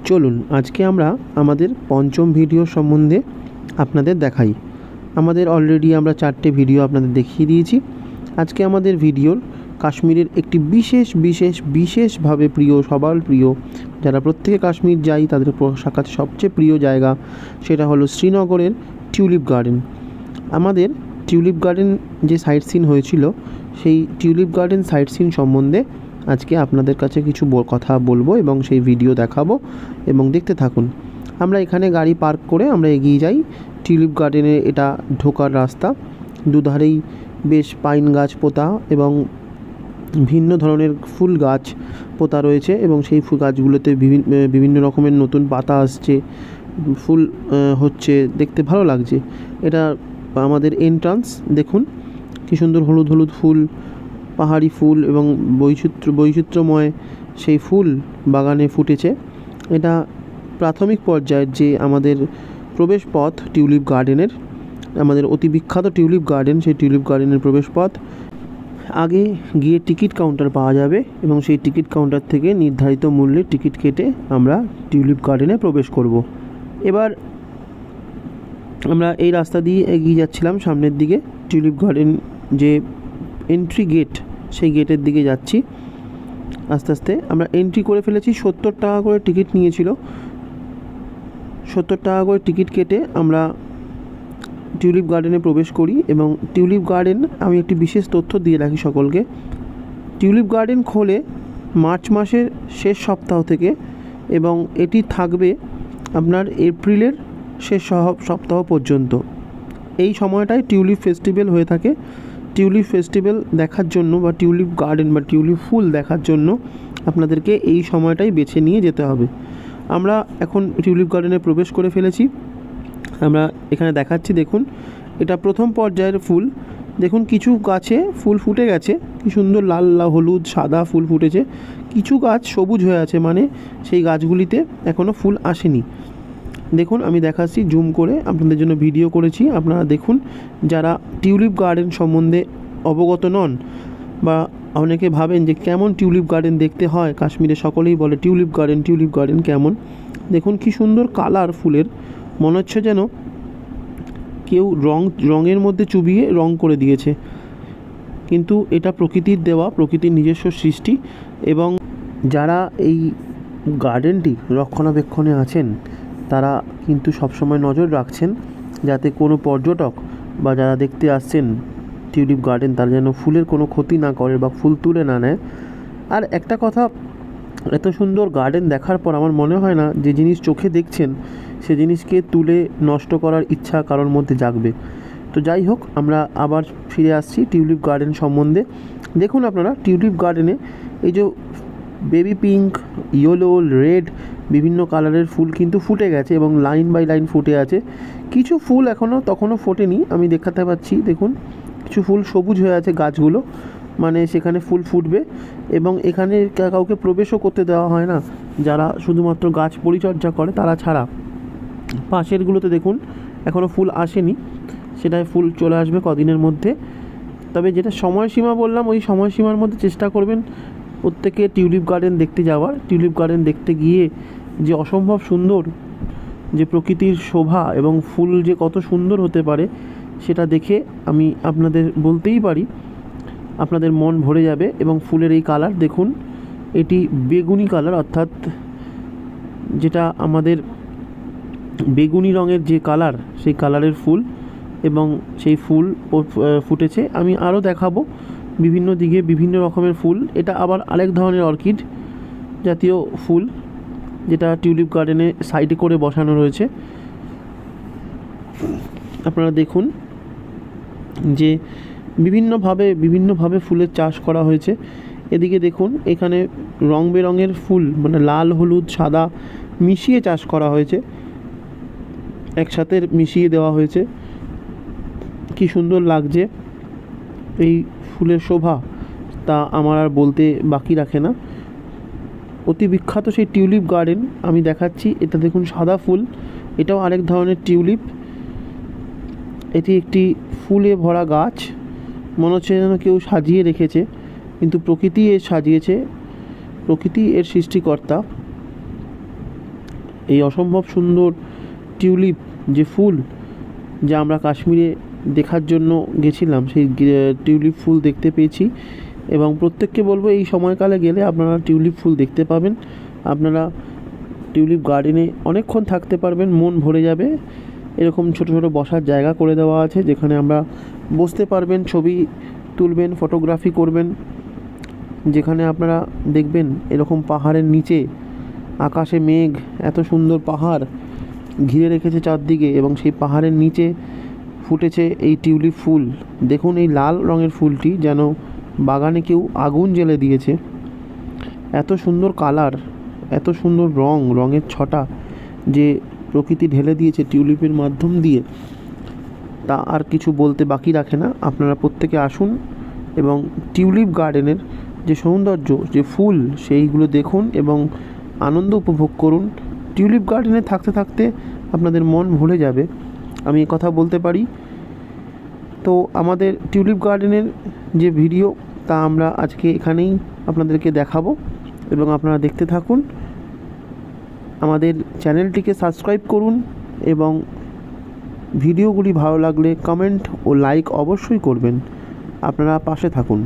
চলুন আজকে আমরা আমাদের পঞ্চম ভিডিও সম্বন্ধে আপনাদের দেখাই। আমাদের অলরেডি আমরা 4টে ভিডিও আপনাদের দেখিয়ে দিয়েছি। আজকে আমাদের ভিডিওর কাশ্মীরের একটি বিশেষভাবে প্রিয়, সবার প্রিয়, যারা প্রত্যেকে কাশ্মীর যায় তাদের কাছে সবচেয়ে প্রিয় জায়গা, সেটা হলো শ্রীনগরের টিউলিপ গার্ডেন। আমাদের টিউলিপ গার্ডেন যে সাইট সিন হয়েছিল, সেই টিউলিপ গার্ডেন সাইট সিন সম্বন্ধে আজকে আপনাদের কাছে কিছু কথা বলবো এবং সেই ভিডিও দেখাবো এবং দেখতে থাকুন। আমরা এখানে গাড়ি পার্ক করে আমরা এগিয়ে যাই টিউলিপ গার্ডেনে। এটা ঢোকার রাস্তা, দুধারেই বেশ পাইন গাছ পোতা এবং ভিন্ন ধরনের ফুল গাছ পোতা রয়েছে এবং সেই ফুল গাছগুলোতে বিভিন্ন রকমের নতুন পাতা আসছে, ফুল হচ্ছে, দেখতে ভালো লাগছে। এটা আমাদের এন্ট্রান্স, দেখুন কী সুন্দর হলুদ হলুদ ফুল, পাহাড়ি ফুল এবং বৈচিত্র্যময় সেই ফুল বাগানে ফুটেছে। এটা প্রাথমিক পর্যায়ের যে আমাদের প্রবেশ পথ টিউলিপ গার্ডেনের, আমাদের অতি বিখ্যাত টিউলিপ গার্ডেন, সেই টিউলিপ গার্ডেনের প্রবেশ পথ। আগে গিয়ে টিকিট কাউন্টার পাওয়া যাবে এবং সেই টিকিট কাউন্টার থেকে নির্ধারিত মূল্যের টিকিট কেটে আমরা টিউলিপ গার্ডেনে প্রবেশ করব। এবার আমরা এই রাস্তা দিয়ে এগিয়ে যাচ্ছিলাম সামনের দিকে। টিউলিপ গার্ডেন যে এন্ট্রি গেট, সেই গেটের দিকে যাচ্ছি। আস্তে আস্তে আমরা এন্ট্রি করে ফেলেছি। 70 টাকা করে টিকিট নিয়েছিল। 70 টাকা করে টিকিট কেটে আমরা টিউলিপ গার্ডেনে প্রবেশ করি এবং টিউলিপ গার্ডেন, আমি একটি বিশেষ তথ্য দিয়ে রাখি সকলকে। টিউলিপ গার্ডেন খোলে মার্চ মাসের শেষ সপ্তাহ থেকে এবং এটি থাকবে আপনার এপ্রিলের শেষ সপ্তাহ পর্যন্ত। এই সময়টায় টিউলিপ ফেস্টিভ্যাল হয়ে থাকে। টিউলিপ ফেস্টিভ্যাল দেখার জন্য বা টিউলিপ গার্ডেন বা টিউলিপ ফুল দেখার জন্য আপনাদেরকে এই সময়টাই বেছে নিয়ে যেতে হবে। আমরা এখন টিউলিপ গার্ডেনে প্রবেশ করে ফেলেছি। আমরা এখানে দেখাচ্ছি, দেখুন এটা প্রথম পর্যায়ের ফুল। দেখুন কিছু গাছে ফুল ফুটে গেছে, কি সুন্দর লাল হলুদ সাদা ফুল ফুটেছে। কিছু গাছ সবুজ হয়ে আছে, মানে সেই গাছগুলিতে এখনও ফুল আসেনি। দেখুন আমি দেখাচ্ছি, জুম করে আপনাদের জন্য ভিডিও করেছি, আপনারা দেখুন। যারা টিউলিপ গার্ডেন সম্বন্ধে অবগত নন বা অনেকে ভাবেন যে কেমন টিউলিপ গার্ডেন দেখতে হয়, কাশ্মীরে সকলেই বলে টিউলিপ গার্ডেন কেমন। দেখুন কি সুন্দর কালার ফুলের, মনে হচ্ছে যেন কেউ রঙের মধ্যে চুবিয়ে রং করে দিয়েছে, কিন্তু এটা প্রকৃতির দেওয়া, প্রকৃতির নিজস্ব সৃষ্টি। এবং যারা এই গার্ডেনটি রক্ষণাবেক্ষণে আছেন তারা কিন্তু সবসময় নজর রাখছেন যাতে কোনো পর্যটক বা যারা দেখতে আসছেন টিউলিপ গার্ডেন, তারা যেন ফুলের কোনো ক্ষতি না করে বা ফুল তুলে না নেয়। আর একটা কথা, এত সুন্দর গার্ডেন দেখার পর আমার মনে হয় না যে জিনিস চোখে দেখছেন সে জিনিসকে তুলে নষ্ট করার ইচ্ছা কারোর মধ্যে জাগবে। তো যাই হোক, আমরা আবার ফিরে আসছি টিউলিপ গার্ডেন সম্বন্ধে। দেখুন আপনারা টিউলিপ গার্ডেনে এই যে বেবি পিঙ্ক, ইয়েলো, রেড, বিভিন্ন কালারের ফুল কিন্তু ফুটে গেছে এবং লাইন বাই লাইন ফুটে আছে। কিছু ফুল তখনও ফোটেনি, আমি দেখাতে পাচ্ছি। দেখুন কিছু ফুল সবুজ হয়ে আছে গাছগুলো, মানে সেখানে ফুল ফুটবে এবং এখানে কাউকে প্রবেশও করতে দেওয়া হয় না, যারা শুধুমাত্র গাছ পরিচর্যা করে তারা ছাড়া। পাশেরগুলোতে দেখুন এখনও ফুল আসেনি, সেটায় ফুল চলে আসবে কদিনের মধ্যে। তবে যেটা সময়সীমা বললাম, ওই সময়সীমার মধ্যে চেষ্টা করবেন প্রত্যেকে টিউলিপ গার্ডেন দেখতে যাওয়ার। টিউলিপ গার্ডেন দেখতে গিয়ে যে অসম্ভব সুন্দর, যে প্রকৃতির শোভা এবং ফুল যে কত সুন্দর হতে পারে সেটা দেখে আমি আপনাদের বলতেই পারি আপনাদের মন ভরে যাবে। এবং ফুলের এই কালার দেখুন, এটি বেগুনি কালার, অর্থাৎ যেটা আমাদের বেগুনি রঙের যে কালার, সেই কালারের ফুল এবং সেই ফুল ফুটেছে। আমি আরও দেখাবো বিভিন্ন দিকে বিভিন্ন রকমের ফুল। এটা আবার আরেক ধরনের অর্কিড জাতীয় ফুল, যেটা টিউলিপ গার্ডেনে সাইডে করে বসানো রয়েছে। আপনারা দেখুন যে বিভিন্নভাবে ফুলের চাষ করা হয়েছে। এদিকে দেখুন এখানে রং বেরঙের ফুল, মানে লাল হলুদ সাদা মিশিয়ে চাষ করা হয়েছে, একসাথে মিশিয়ে দেওয়া হয়েছে। কি সুন্দর লাগছে এই ফুলের শোভা, তা আমার আর বলতে বাকি রাখে না। অতি বিখ্যাত সেই টিউলিপ গার্ডেন আমি দেখাচ্ছি। এটা দেখুন সাদা ফুল, এটাও আরেক ধরনের টিউলিপ। এটি একটি ফুলে ভরা গাছ, মনে হচ্ছে যেন কেউ সাজিয়ে রেখেছে, কিন্তু প্রকৃতি এর সাজিয়েছে, প্রকৃতি এর সৃষ্টিকর্তা। এই অসম্ভব সুন্দর টিউলিপ যে ফুল, যা আমরা কাশ্মীরে দেখার জন্য গেছিলাম, সেই টিউলিপ ফুল দেখতে পেয়েছি। এবং প্রত্যেককে বলবো এই সময়কালে গেলে আপনারা টিউলিপ ফুল দেখতে পাবেন। আপনারা টিউলিপ গার্ডেনে অনেকক্ষণ থাকতে পারবেন, মন ভরে যাবে। এরকম ছোটো ছোটো বসার জায়গা করে দেওয়া আছে, যেখানে আমরা বসতে পারবেন, ছবি তুলবেন, ফটোগ্রাফি করবেন। যেখানে আপনারা দেখবেন এরকম পাহাড়ের নিচে আকাশে মেঘ, এত সুন্দর পাহাড় ঘিরে রেখেছে চারদিকে, এবং সেই পাহাড়ের নিচে ফুটেছে এই টিউলিপ ফুল। দেখুন এই লাল রঙের ফুলটি যেন বাগানে কেউ আগুন জ্বেলে দিয়েছে। এত সুন্দর কালার, এত সুন্দর রঙের ছটা যে প্রকৃতি ঢেলে দিয়েছে টিউলিপের মাধ্যম দিয়ে, তা আর কিছু বলতে বাকি রাখে না। আপনারা প্রত্যেকে আসুন এবং টিউলিপ গার্ডেনের যে সৌন্দর্য, যে ফুল, সেইগুলো দেখুন এবং আনন্দ উপভোগ করুন। টিউলিপ গার্ডেনে থাকতে থাকতে আপনাদের মন ভরে যাবে, আমি কথা বলতে পারি। তো আমাদের টিউলিপ গার্ডেনের যে ভিডিও, তা আমরা আজকে এখানেই আপনাদেরকে দেখাবো, এবং আপনারা দেখতে থাকুন। আমাদের চ্যানেলটিকে সাবস্ক্রাইব করুন এবং ভিডিওগুলি ভালো লাগলে কমেন্ট ও লাইক অবশ্যই করবেন। আপনারা পাশে থাকুন।